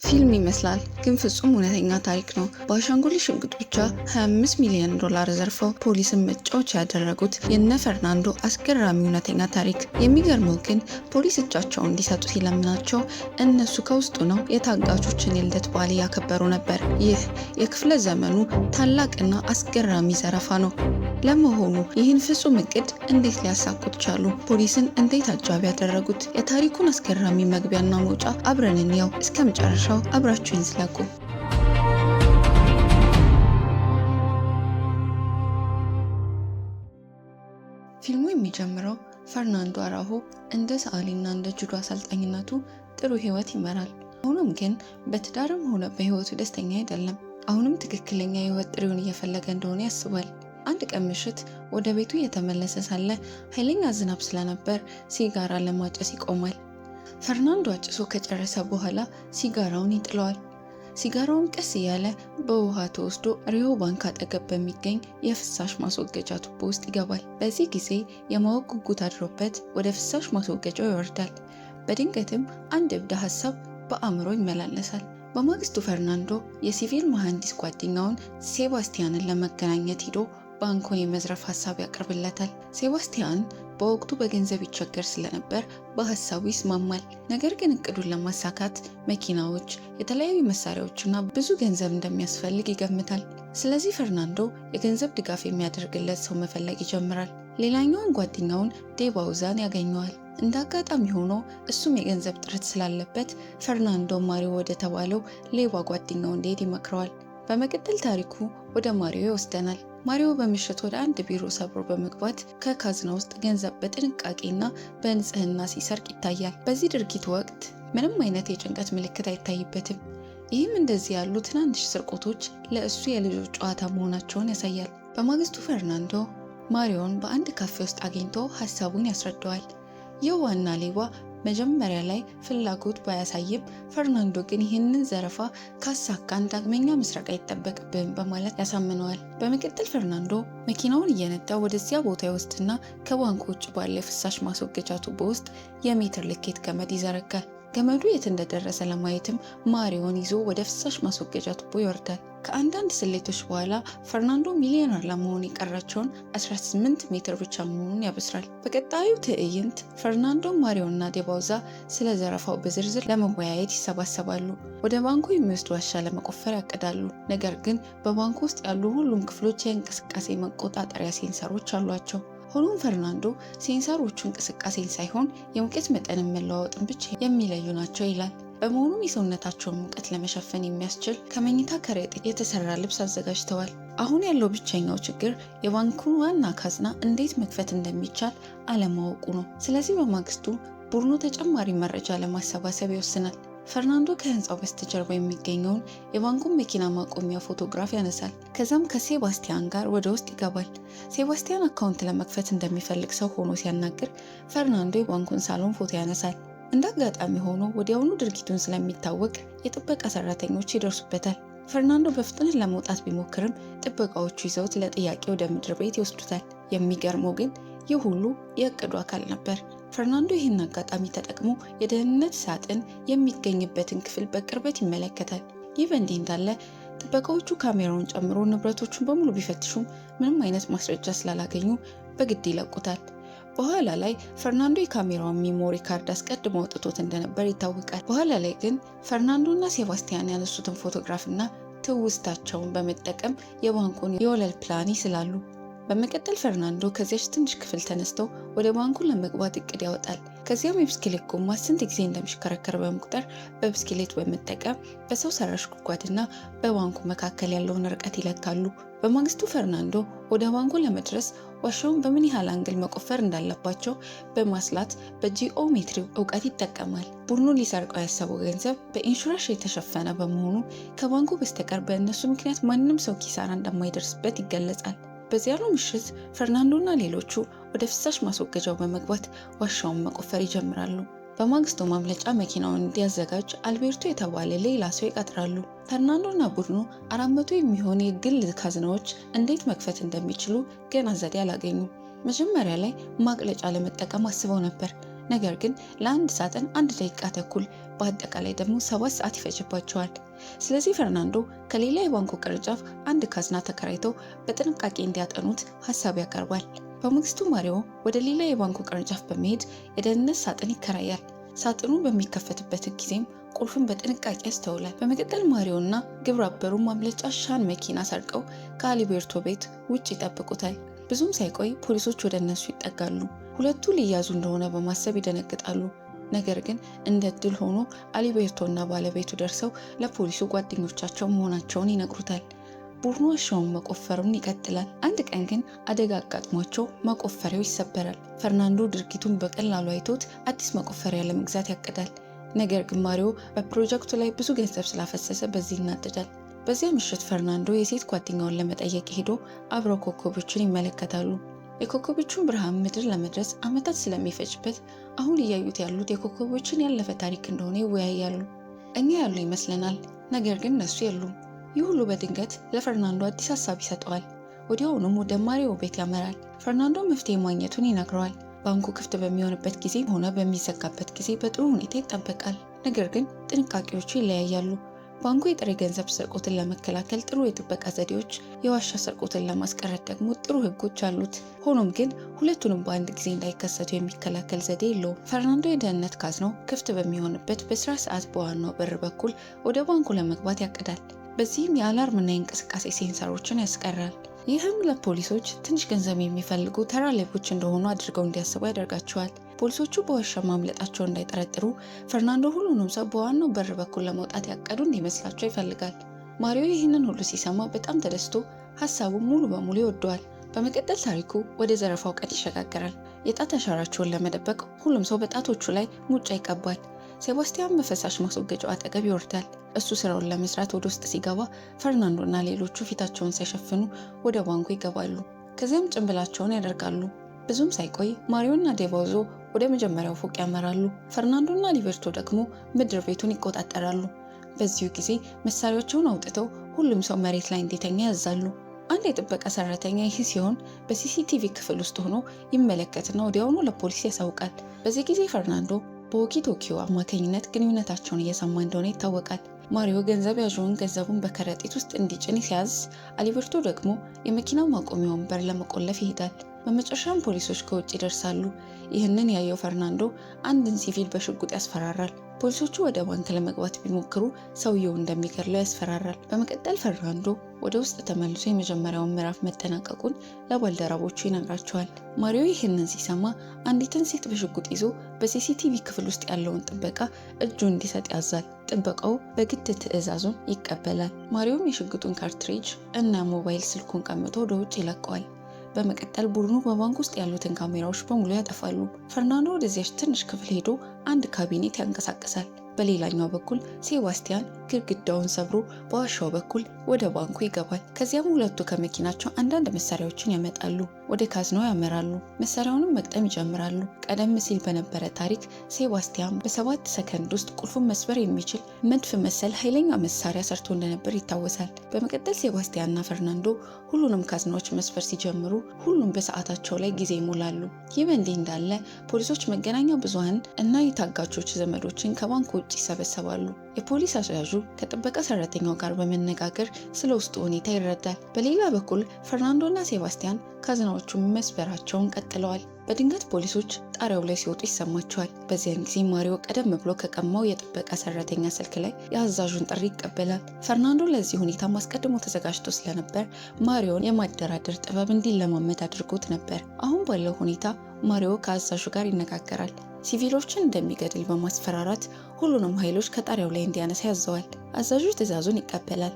ፊልም ይመስላል ግን ፍጹም እውነተኛ ታሪክ ነው። በአሻንጉሊት ሽጉጥ ብቻ $25 ሚሊዮን ዘርፈው ፖሊስን መጫወቻ ያደረጉት የነ ፈርናንዶ አስገራሚ እውነተኛ ታሪክ። የሚገርመው ግን ፖሊስ እጃቸውን እንዲሰጡ ሲለምናቸው እነሱ ከውስጡ ነው የታጋቾችን የልደት በዓል እያከበሩ ነበር። ይህ የክፍለ ዘመኑ ታላቅና አስገራሚ ዘረፋ ነው። ለመሆኑ ይህን ፍጹም እቅድ እንዴት ሊያሳኩት ቻሉ? ፖሊስን እንዴት አጃቢ ያደረጉት? የታሪኩን አስገራሚ መግቢያና መውጫ አብረን እንየው። እስከ መጨረሻው አብራችሁን ዝለቁ። ፊልሙ የሚጀምረው ፈርናንዶ አራሆ እንደ ሰዓሊና እንደ ጁዶ አሰልጣኝነቱ ጥሩ ህይወት ይመራል። ሆኖም ግን በትዳርም ሆነ በህይወቱ ደስተኛ አይደለም። አሁንም ትክክለኛ የህይወት ጥሪውን እየፈለገ እንደሆነ ያስባል። አንድ ቀን ምሽት ወደ ቤቱ እየተመለሰ ሳለ ኃይለኛ ዝናብ ስለነበር ሲጋራ ለማጨስ ይቆማል። ፈርናንዶ አጭሶ ከጨረሰ በኋላ ሲጋራውን ይጥለዋል። ሲጋራውን ቀስ እያለ በውሃ ተወስዶ ሪዮ ባንክ አጠገብ በሚገኝ የፍሳሽ ማስወገጃ ቱቦ ውስጥ ይገባል። በዚህ ጊዜ የማወቅ ጉጉት አድሮበት ወደ ፍሳሽ ማስወገጃው ይወርዳል። በድንገትም አንድ እብድ ሀሳብ በአእምሮ ይመላለሳል። በማግስቱ ፈርናንዶ የሲቪል መሐንዲስ ጓደኛውን ሴባስቲያንን ለመገናኘት ሂዶ ባንኩን የመዝረፍ ሀሳብ ያቀርብለታል። ሴባስቲያን በወቅቱ በገንዘብ ይቸገር ስለነበር በሀሳቡ ይስማማል። ነገር ግን እቅዱን ለማሳካት መኪናዎች፣ የተለያዩ መሳሪያዎችና ብዙ ገንዘብ እንደሚያስፈልግ ይገምታል። ስለዚህ ፈርናንዶ የገንዘብ ድጋፍ የሚያደርግለት ሰው መፈለግ ይጀምራል። ሌላኛውን ጓደኛውን ዴባውዛን ያገኘዋል። እንደ አጋጣሚ ሆኖ እሱም የገንዘብ ጥረት ስላለበት ፈርናንዶ ማሪዮ ወደ ተባለው ሌባ ጓደኛው እንዲሄድ ይመክረዋል። በመቀጠል ታሪኩ ወደ ማሪዮ ይወስደናል። ማሪዮ በምሽት ወደ አንድ ቢሮ ሰብሮ በመግባት ከካዝና ውስጥ ገንዘብ በጥንቃቄና በንጽህና ሲሰርቅ ይታያል። በዚህ ድርጊት ወቅት ምንም አይነት የጭንቀት ምልክት አይታይበትም። ይህም እንደዚህ ያሉ ትናንሽ ስርቆቶች ለእሱ የልጆች ጨዋታ መሆናቸውን ያሳያል። በማግስቱ ፈርናንዶ ማሪዮን በአንድ ካፌ ውስጥ አግኝቶ ሀሳቡን ያስረዳዋል። ይህ ዋና ሌባ መጀመሪያ ላይ ፍላጎት ባያሳይም ፈርናንዶ ግን ይህንን ዘረፋ ካሳካን ዳግመኛ መስረቅ አይጠበቅብም በማለት ያሳምነዋል። በመቀጠል ፈርናንዶ መኪናውን እየነዳ ወደዚያ ቦታ ይወስድና ከባንኩ ውጭ ባለ ፍሳሽ ማስወገጃ ቱቦ ውስጥ የሜትር ልኬት ገመድ ይዘረጋል። ገመዱ የት እንደደረሰ ለማየትም ማሪዮን ይዞ ወደ ፍሳሽ ማስወገጃ ቱቦ ይወርዳል። ከአንዳንድ ስሌቶች በኋላ ፈርናንዶ ሚሊዮነር ለመሆን የቀራቸውን 18 ሜትር ብቻ መሆኑን ያበስራል። በቀጣዩ ትዕይንት ፈርናንዶ፣ ማሪዮና ዴባውዛ ስለ ዘረፋው በዝርዝር ለመወያየት ይሰባሰባሉ። ወደ ባንኩ የሚወስድ ዋሻ ለመቆፈር ያቅዳሉ። ነገር ግን በባንኩ ውስጥ ያሉ ሁሉም ክፍሎች የእንቅስቃሴ መቆጣጠሪያ ሴንሰሮች አሏቸው። ሆኖም ፈርናንዶ ሴንሰሮቹ እንቅስቃሴን ሳይሆን የሙቀት መጠንን መለዋወጥን ብቻ የሚለዩ ናቸው ይላል። በመሆኑም የሰውነታቸውን ሙቀት ለመሸፈን የሚያስችል ከመኝታ ከረጢት የተሰራ ልብስ አዘጋጅተዋል። አሁን ያለው ብቸኛው ችግር የባንኩን ዋና ካዝና እንዴት መክፈት እንደሚቻል አለማወቁ ነው። ስለዚህ በማግስቱ ቡድኑ ተጨማሪ መረጃ ለማሰባሰብ ይወስናል። ፈርናንዶ ከህንፃው በስተጀርባ የሚገኘውን የባንኩን መኪና ማቆሚያ ፎቶግራፍ ያነሳል። ከዛም ከሴባስቲያን ጋር ወደ ውስጥ ይገባል። ሴባስቲያን አካውንት ለመክፈት እንደሚፈልግ ሰው ሆኖ ሲያናግር ፈርናንዶ የባንኩን ሳሎን ፎቶ ያነሳል። እንደ አጋጣሚ ሆኖ ወዲያውኑ ድርጊቱን ስለሚታወቅ የጥበቃ ሰራተኞች ይደርሱበታል። ፈርናንዶ በፍጥነት ለመውጣት ቢሞክርም ጥበቃዎቹ ይዘውት ለጥያቄ ወደ ምድር ቤት ይወስዱታል። የሚገርመው ግን ይህ ሁሉ የእቅዱ አካል ነበር። ፈርናንዶ ይህን አጋጣሚ ተጠቅሞ የደህንነት ሳጥን የሚገኝበትን ክፍል በቅርበት ይመለከታል። ይህ በእንዲህ እንዳለ ጥበቃዎቹ ካሜራውን ጨምሮ ንብረቶቹን በሙሉ ቢፈትሹም ምንም አይነት ማስረጃ ስላላገኙ በግድ ይለቁታል። በኋላ ላይ ፈርናንዶ የካሜራውን ሚሞሪ ካርድ አስቀድሞ አውጥቶት እንደነበር ይታወቃል። በኋላ ላይ ግን ፈርናንዶ እና ሴባስቲያን ያነሱትን ፎቶግራፍና ትውስታቸውን በመጠቀም የባንኩን የወለል ፕላን ይስላሉ። በመቀጠል ፈርናንዶ ከዚያች ትንሽ ክፍል ተነስተው ወደ ባንኩ ለመግባት እቅድ ያወጣል። ከዚያም የብስክሌት ጎማ ስንት ጊዜ እንደሚሽከረከር በመቁጠር በብስክሌት በመጠቀም በሰው ሰራሽ ጉድጓድና በባንኩ መካከል ያለውን ርቀት ይለካሉ። በማግስቱ ፈርናንዶ ወደ ባንኩ ለመድረስ ዋሻውን በምን ያህል አንግል መቆፈር እንዳለባቸው በማስላት በጂኦሜትሪ እውቀት ይጠቀማል። ቡድኑ ሊሰርቀው ያሰበው ገንዘብ በኢንሹራንስ የተሸፈነ በመሆኑ ከባንኩ በስተቀር በእነሱ ምክንያት ማንም ሰው ኪሳራ እንደማይደርስበት ይገለጻል። በዚያኑ ምሽት ፈርናንዶና ሌሎቹ ወደ ፍሳሽ ማስወገጃው በመግባት ዋሻውን መቆፈር ይጀምራሉ። በማግስቱ ማምለጫ መኪናውን እንዲያዘጋጅ አልቤርቶ የተባለ ሌላ ሰው ይቀጥራሉ። ፈርናንዶና ቡድኑ 400 የሚሆኑ የግል ካዝናዎች እንዴት መክፈት እንደሚችሉ ገና ዘዴ አላገኙም። መጀመሪያ ላይ ማቅለጫ ለመጠቀም አስበው ነበር። ነገር ግን ለአንድ ሳጥን 1 ደቂቃ ተኩል በአጠቃላይ ደግሞ 7 ሰዓት ይፈጅባቸዋል። ስለዚህ ፈርናንዶ ከሌላ የባንኩ ቅርንጫፍ አንድ ካዝና ተከራይተው በጥንቃቄ እንዲያጠኑት ሀሳብ ያቀርባል። በማግስቱ ማሪዮ ወደ ሌላ የባንኩ ቅርንጫፍ በመሄድ የደህንነት ሳጥን ይከራያል። ሳጥኑ በሚከፈትበት ጊዜም ቁልፍን በጥንቃቄ ያስተውላል። በመቀጠል ማሪዮ እና ግብረ አበሩ ማምለጫ ሻን መኪና ሰርቀው ከአሊቤርቶ ቤት ውጭ ይጠብቁታል። ብዙም ሳይቆይ ፖሊሶች ወደ እነሱ ይጠጋሉ። ሁለቱ ሊያዙ እንደሆነ በማሰብ ይደነግጣሉ። ነገር ግን እንደ እድል ሆኖ አሊቤርቶ እና ባለቤቱ ደርሰው ለፖሊሱ ጓደኞቻቸው መሆናቸውን ይነግሩታል። ቡድኑ ዋሻውን መቆፈሩን ይቀጥላል። አንድ ቀን ግን አደጋ አጋጥሟቸው መቆፈሪያው ይሰበራል። ፈርናንዶ ድርጊቱን በቀላሉ አይቶት አዲስ መቆፈሪያ ለመግዛት ያቅዳል። ነገር ግን ማሪዮ በፕሮጀክቱ ላይ ብዙ ገንዘብ ስላፈሰሰ በዚህ ይናደዳል። በዚያ ምሽት ፈርናንዶ የሴት ጓደኛውን ለመጠየቅ ሄዶ አብረው ኮከቦችን ይመለከታሉ። የኮከቦቹን ብርሃን ምድር ለመድረስ ዓመታት ስለሚፈጅበት አሁን እያዩት ያሉት የኮከቦችን ያለፈ ታሪክ እንደሆነ ይወያያሉ። እኛ ያሉ ይመስለናል፣ ነገር ግን እነሱ የሉም። ይህ ሁሉ በድንገት ለፈርናንዶ አዲስ ሀሳብ ይሰጠዋል። ወዲያውኑም ወደ ማሪዮ ቤት ያመራል። ፈርናንዶ መፍትሄ ማግኘቱን ይነግረዋል። ባንኩ ክፍት በሚሆንበት ጊዜ ሆነ በሚዘጋበት ጊዜ በጥሩ ሁኔታ ይጠበቃል። ነገር ግን ጥንቃቄዎቹ ይለያያሉ። ባንኩ የጥሬ ገንዘብ ስርቆትን ለመከላከል ጥሩ የጥበቃ ዘዴዎች፣ የዋሻ ስርቆትን ለማስቀረት ደግሞ ጥሩ ሕጎች አሉት። ሆኖም ግን ሁለቱንም በአንድ ጊዜ እንዳይከሰቱ የሚከላከል ዘዴ የለውም። ፈርናንዶ የደህንነት ካዝናው ክፍት በሚሆንበት በስራ ሰዓት በዋናው በር በኩል ወደ ባንኩ ለመግባት ያቅዳል። በዚህም የአላርምና የእንቅስቃሴ ሴንሰሮችን ያስቀራል። ይህም ለፖሊሶች ትንሽ ገንዘብ የሚፈልጉ ተራ ሌቦች እንደሆኑ አድርገው እንዲያስቡ ያደርጋቸዋል። ፖሊሶቹ በዋሻ ማምለጣቸው እንዳይጠረጥሩ ፈርናንዶ ሁሉንም ሰው በዋናው በር በኩል ለመውጣት ያቀዱ እንዲመስላቸው ይፈልጋል። ማሪዮ ይህንን ሁሉ ሲሰማ በጣም ተደስቶ ሀሳቡን ሙሉ በሙሉ ይወደዋል። በመቀጠል ታሪኩ ወደ ዘረፋው ቀን ይሸጋገራል። የጣት አሻራቸውን ለመደበቅ ሁሉም ሰው በጣቶቹ ላይ ሙጫ ይቀባል። ሴባስቲያን በፈሳሽ ማስወገጃው አጠገብ ይወርዳል። እሱ ስራውን ለመስራት ወደ ውስጥ ሲገባ ፈርናንዶ እና ሌሎቹ ፊታቸውን ሳይሸፍኑ ወደ ባንኩ ይገባሉ። ከዚያም ጭንብላቸውን ያደርጋሉ። ብዙም ሳይቆይ ማሪዮ እና ዴቫውዞ ወደ መጀመሪያው ፎቅ ያመራሉ። ፈርናንዶ እና ሊቤርቶ ደግሞ ምድር ቤቱን ይቆጣጠራሉ። በዚሁ ጊዜ መሳሪያቸውን አውጥተው ሁሉም ሰው መሬት ላይ እንዲተኛ ያዛሉ። አንድ የጥበቃ ሰራተኛ ይህ ሲሆን በሲሲቲቪ ክፍል ውስጥ ሆኖ ይመለከትና ወዲያውኑ ለፖሊስ ያሳውቃል። በዚህ ጊዜ ፈርናንዶ በዎኪ ቶኪዮ አማካኝነት ግንኙነታቸውን እየሰማ እንደሆነ ይታወቃል። ማሪዮ ገንዘብ ያዥውን ገንዘቡን በከረጢት ውስጥ እንዲጭን ሲያዝ፣ አሊቤርቶ ደግሞ የመኪናው ማቆሚያውን በር ለመቆለፍ ይሄዳል። በመጨረሻም ፖሊሶች ከውጭ ይደርሳሉ። ይህንን ያየው ፈርናንዶ አንድን ሲቪል በሽጉጥ ያስፈራራል። ፖሊሶቹ ወደ ባንክ ለመግባት ቢሞክሩ ሰውየው እንደሚገድለው ያስፈራራል። በመቀጠል ፈርናንዶ ወደ ውስጥ ተመልሶ የመጀመሪያውን ምዕራፍ መጠናቀቁን ለባልደረቦቹ ይነግራቸዋል። ማሪዮ ይህንን ሲሰማ አንዲትን ሴት በሽጉጥ ይዞ በሲሲቲቪ ክፍል ውስጥ ያለውን ጥበቃ እጁ እንዲሰጥ ያዛል። ጥበቃው በግድ ትዕዛዙን ይቀበላል። ማሪዮም የሽጉጡን ካርትሪጅ እና ሞባይል ስልኩን ቀምቶ ወደ ውጭ ይለቀዋል። በመቀጠል ቡድኑ በባንክ ውስጥ ያሉትን ካሜራዎች በሙሉ ያጠፋሉ። ፈርናንዶ ወደዚያች ትንሽ ክፍል ሄዶ አንድ ካቢኔት ያንቀሳቅሳል። በሌላኛው በኩል ሴባስቲያን ግድግዳውን ሰብሮ በዋሻው በኩል ወደ ባንኩ ይገባል። ከዚያም ሁለቱ ከመኪናቸው አንዳንድ መሳሪያዎችን ያመጣሉ። ወደ ካዝናው ያመራሉ። መሳሪያውንም መቅጠም ይጀምራሉ። ቀደም ሲል በነበረ ታሪክ ሴባስቲያን በ7 ሰከንድ ውስጥ ቁልፉን መስበር የሚችል መድፍ መሰል ኃይለኛ መሳሪያ ሰርቶ እንደነበር ይታወሳል። በመቀጠል ሴባስቲያንና ፈርናንዶ ሁሉንም ካዝናዎች መስበር ሲጀምሩ ሁሉም በሰዓታቸው ላይ ጊዜ ይሞላሉ። ይህ በእንዲህ እንዳለ ፖሊሶች መገናኛ ብዙሃን እና የታጋቾች ዘመዶችን ከባንኩ ውጭ ይሰበሰባሉ። የፖሊስ አዛዡ ከጥበቃ ሰራተኛው ጋር በመነጋገር ስለ ውስጡ ሁኔታ ይረዳል። በሌላ በኩል ፈርናንዶ እና ሴባስቲያን ካዝናዎቹን መስበራቸውን ቀጥለዋል። በድንገት ፖሊሶች ጣሪያው ላይ ሲወጡ ይሰማቸዋል። በዚያን ጊዜ ማሪዮ ቀደም ብሎ ከቀማው የጥበቃ ሰራተኛ ስልክ ላይ የአዛዡን ጥሪ ይቀበላል። ፈርናንዶ ለዚህ ሁኔታ አስቀድሞ ተዘጋጅቶ ስለነበር ማሪዮን የማደራደር ጥበብ እንዲለማመድ አድርጎት ነበር። አሁን ባለው ሁኔታ ማሪዮ ከአዛዡ ጋር ይነጋገራል። ሲቪሎችን እንደሚገድል በማስፈራራት ሁሉንም ኃይሎች ከጣሪያው ላይ እንዲያነሳ ያዘዋል። አዛዡ ትዕዛዙን ይቀበላል።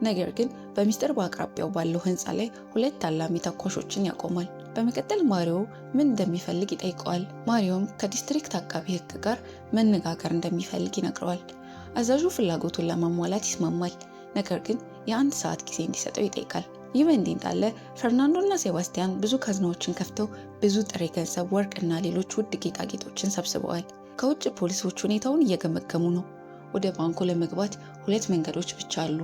ነገር ግን በሚስጥር በአቅራቢያው ባለው ህንፃ ላይ 2 ታላሚ ተኳሾችን ያቆማል። በመቀጠል ማሪዮ ምን እንደሚፈልግ ይጠይቀዋል። ማሪዮም ከዲስትሪክት አቃቢ ህግ ጋር መነጋገር እንደሚፈልግ ይነግረዋል። አዛዡ ፍላጎቱን ለማሟላት ይስማማል። ነገር ግን የ1 ሰዓት ጊዜ እንዲሰጠው ይጠይቃል። ይህ በእንዲህ እንዳለ ፈርናንዶ እና ሴባስቲያን ብዙ ካዝናዎችን ከፍተው ብዙ ጥሬ ገንዘብ፣ ወርቅ እና ሌሎች ውድ ጌጣጌጦችን ሰብስበዋል። ከውጭ ፖሊሶች ሁኔታውን እየገመገሙ ነው። ወደ ባንኩ ለመግባት 2 መንገዶች ብቻ አሉ።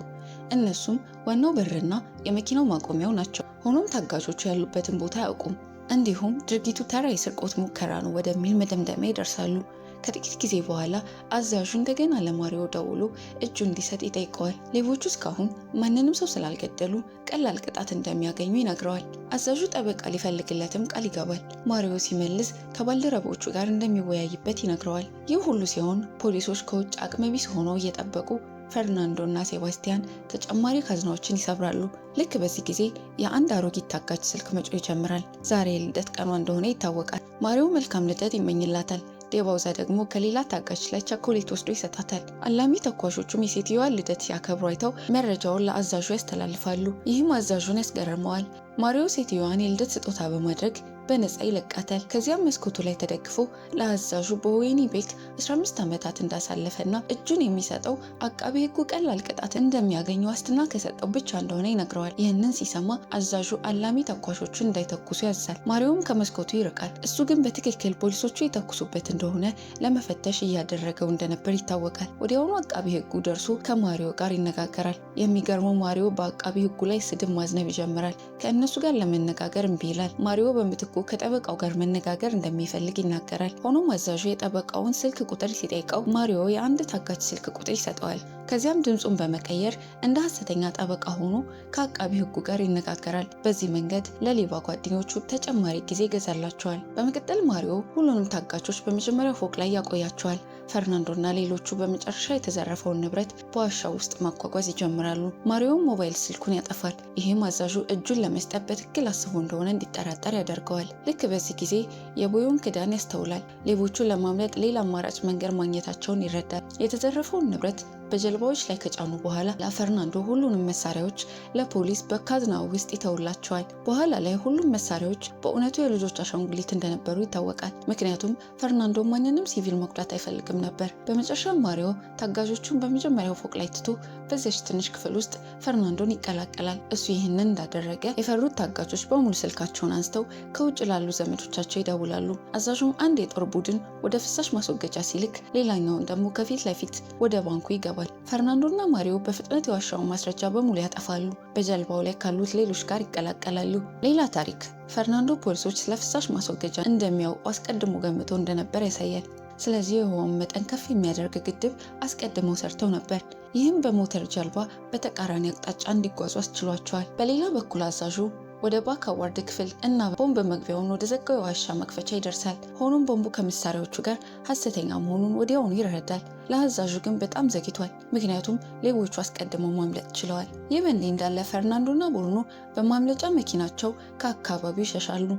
እነሱም ዋናው በርና የመኪናው ማቆሚያው ናቸው። ሆኖም ታጋቾቹ ያሉበትን ቦታ አያውቁም። እንዲሁም ድርጊቱ ተራ የስርቆት ሙከራ ነው ወደሚል መደምደሚያ ይደርሳሉ። ከጥቂት ጊዜ በኋላ አዛዡ እንደገና ለማሪዮ ደውሎ እጁ እንዲሰጥ ይጠይቀዋል። ሌቦቹ እስካሁን ማንንም ሰው ስላልገደሉ ቀላል ቅጣት እንደሚያገኙ ይነግረዋል። አዛዡ ጠበቃ ሊፈልግለትም ቃል ይገባል። ማሪዮ ሲመልስ ከባልደረቦቹ ጋር እንደሚወያይበት ይነግረዋል። ይህ ሁሉ ሲሆን ፖሊሶች ከውጭ አቅመቢስ ሆነው እየጠበቁ ፈርናንዶ እና ሴባስቲያን ተጨማሪ ካዝናዎችን ይሰብራሉ። ልክ በዚህ ጊዜ የአንድ አሮጊት ታጋች ስልክ መጮህ ይጀምራል። ዛሬ የልደት ቀኗ እንደሆነ ይታወቃል። ማሪዮ መልካም ልደት ይመኝላታል። ዴባውዛ ደግሞ ከሌላ ታጋች ላይ ቸኮሌት ወስዶ ይሰጣታል። አላሚ ተኳሾቹም የሴትዮዋን ልደት ሲያከብሩ አይተው መረጃውን ለአዛዡ ያስተላልፋሉ። ይህም አዛዡን ያስገርመዋል። ማሪዮ ሴትዮዋን የልደት ስጦታ በማድረግ በነፃ ይለቃታል። ከዚያም መስኮቱ ላይ ተደግፎ ለአዛዡ በወህኒ ቤት 15 ዓመታት እንዳሳለፈና እጁን የሚሰጠው አቃቤ ሕጉ ቀላል ቅጣት እንደሚያገኝ ዋስትና ከሰጠው ብቻ እንደሆነ ይነግረዋል። ይህንን ሲሰማ አዛዡ አላሚ ተኳሾቹን እንዳይተኩሱ ያዛል። ማሪዮም ከመስኮቱ ይርቃል። እሱ ግን በትክክል ፖሊሶቹ የተኩሱበት እንደሆነ ለመፈተሽ እያደረገው እንደነበር ይታወቃል። ወዲያውኑ አቃቤ ሕጉ ደርሶ ከማሪዮ ጋር ይነጋገራል። የሚገርመው ማሪዮ በአቃቤ ሕጉ ላይ ስድብ ማዝነብ ይጀምራል። ከእነሱ ጋር ለመነጋገር እምቢ ይላል። ማሪዮ በምትኩ ከጠበቃው ጋር መነጋገር እንደሚፈልግ ይናገራል። ሆኖም አዛዡ የጠበቃውን ስልክ ቁጥር ሲጠይቀው ማሪዮ የአንድ ታጋች ስልክ ቁጥር ይሰጠዋል። ከዚያም ድምፁን በመቀየር እንደ ሐሰተኛ ጠበቃ ሆኖ ከአቃቢ ሕጉ ጋር ይነጋገራል። በዚህ መንገድ ለሌባ ጓደኞቹ ተጨማሪ ጊዜ ይገዛላቸዋል። በመቀጠል ማሪዮ ሁሉንም ታጋቾች በመጀመሪያው ፎቅ ላይ ያቆያቸዋል። ፈርናንዶና ሌሎቹ በመጨረሻ የተዘረፈውን ንብረት በዋሻው ውስጥ ማጓጓዝ ይጀምራሉ። ማሪዮም ሞባይል ስልኩን ያጠፋል። ይህም አዛዡ እጁን ለመስጠት በትክክል አስቦ እንደሆነ እንዲጠራጠር ያደርገዋል። ልክ በዚህ ጊዜ የቦዮን ክዳን ያስተውላል። ሌቦቹን ለማምለጥ ሌላ አማራጭ መንገድ ማግኘታቸውን ይረዳል። የተዘረፈውን ንብረት በጀልባዎች ላይ ከጫኑ በኋላ ፈርናንዶ ሁሉንም መሳሪያዎች ለፖሊስ በካዝናው ውስጥ ይተውላቸዋል። በኋላ ላይ ሁሉም መሳሪያዎች በእውነቱ የልጆች አሻንጉሊት እንደነበሩ ይታወቃል። ምክንያቱም ፈርናንዶ ማንንም ሲቪል መጉዳት አይፈልግም ነበር። በመጨረሻ ማሪዮ ታጋዦቹን በመጀመሪያው ፎቅ ላይ ትቶ በዚያች ትንሽ ክፍል ውስጥ ፈርናንዶን ይቀላቀላል። እሱ ይህንን እንዳደረገ የፈሩት ታጋቾች በሙሉ ስልካቸውን አንስተው ከውጭ ላሉ ዘመዶቻቸው ይደውላሉ። አዛዡም አንድ የጦር ቡድን ወደ ፍሳሽ ማስወገጃ ሲልክ፣ ሌላኛውን ደግሞ ከፊት ለፊት ወደ ባንኩ ይገባል። ፈርናንዶና ማሪዮ በፍጥነት የዋሻውን ማስረጃ በሙሉ ያጠፋሉ። በጀልባው ላይ ካሉት ሌሎች ጋር ይቀላቀላሉ። ሌላ ታሪክ። ፈርናንዶ ፖሊሶች ስለ ፍሳሽ ማስወገጃ እንደሚያውቁ አስቀድሞ ገምቶ እንደነበር ያሳያል። ስለዚህ የውሃውን መጠን ከፍ የሚያደርግ ግድብ አስቀድመው ሰርተው ነበር። ይህም በሞተር ጀልባ በተቃራኒ አቅጣጫ እንዲጓዙ አስችሏቸዋል። በሌላ በኩል አዛዡ ወደ ባካዋርድ ክፍል እና ቦምብ መግቢያውን ወደ ዘጋው የዋሻ መክፈቻ ይደርሳል። ሆኖም ቦምቡ ከመሳሪያዎቹ ጋር ሐሰተኛ መሆኑን ወዲያውኑ ይረዳል። ለአዛዡ ግን በጣም ዘግቷል፣ ምክንያቱም ሌቦቹ አስቀድመው ማምለጥ ችለዋል። ይህ በእንዲህ እንዳለ ፈርናንዶና ቦርኖ በማምለጫ መኪናቸው ከአካባቢው ይሸሻሉ።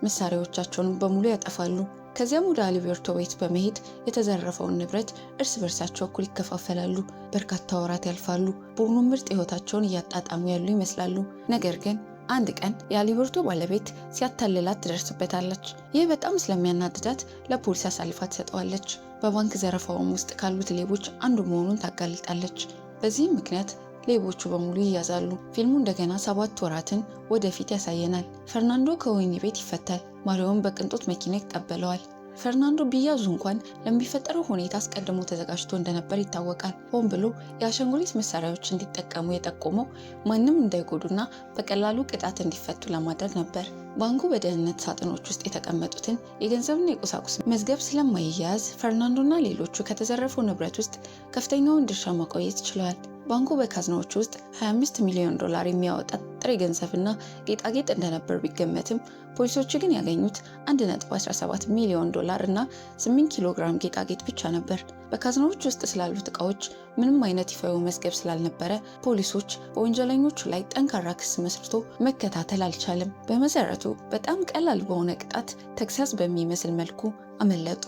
መሳሪያዎቻቸውን በሙሉ ያጠፋሉ። ከዚያም ወደ አሊቤርቶ ቤት በመሄድ የተዘረፈውን ንብረት እርስ በርሳቸው እኩል ይከፋፈላሉ። በርካታ ወራት ያልፋሉ። ቦርኖ ምርጥ ሕይወታቸውን እያጣጣሙ ያሉ ይመስላሉ። ነገር ግን አንድ ቀን የአሊቤርቶ ባለቤት ሲያታልላት ትደርስበታለች። ይህ በጣም ስለሚያናድዳት ለፖሊስ አሳልፋ ትሰጠዋለች። በባንክ ዘረፋውም ውስጥ ካሉት ሌቦች አንዱ መሆኑን ታጋልጣለች። በዚህም ምክንያት ሌቦቹ በሙሉ ይያዛሉ። ፊልሙ እንደገና 7 ወራትን ወደፊት ያሳየናል። ፈርናንዶ ከወህኒ ቤት ይፈታል። ማሪዮን በቅንጦት መኪና ይቀበለዋል። ፈርናንዶ ቢያዙ እንኳን ለሚፈጠረው ሁኔታ አስቀድሞ ተዘጋጅቶ እንደነበር ይታወቃል። ሆን ብሎ የአሻንጉሊት መሳሪያዎች እንዲጠቀሙ የጠቆመው ማንም እንዳይጎዱና በቀላሉ ቅጣት እንዲፈቱ ለማድረግ ነበር። ባንኩ በደህንነት ሳጥኖች ውስጥ የተቀመጡትን የገንዘብና የቁሳቁስ መዝገብ ስለማይያያዝ ፈርናንዶና ሌሎቹ ከተዘረፈው ንብረት ውስጥ ከፍተኛውን ድርሻ ማቆየት ችለዋል። ባንኩ በካዝናዎች ውስጥ 25 ሚሊዮን ዶላር የሚያወጣ ጥሬ ገንዘብና ጌጣጌጥ እንደነበር ቢገመትም ፖሊሶቹ ግን ያገኙት 1.17 ሚሊዮን ዶላር እና 8 ኪሎ ግራም ጌጣጌጥ ብቻ ነበር። በካዝናዎች ውስጥ ስላሉት ዕቃዎች ምንም አይነት ይፋዊ መዝገብ ስላልነበረ ፖሊሶች በወንጀለኞቹ ላይ ጠንካራ ክስ መስርቶ መከታተል አልቻለም። በመሰረቱ በጣም ቀላል በሆነ ቅጣት ተግሳጽ በሚመስል መልኩ አመለጡ።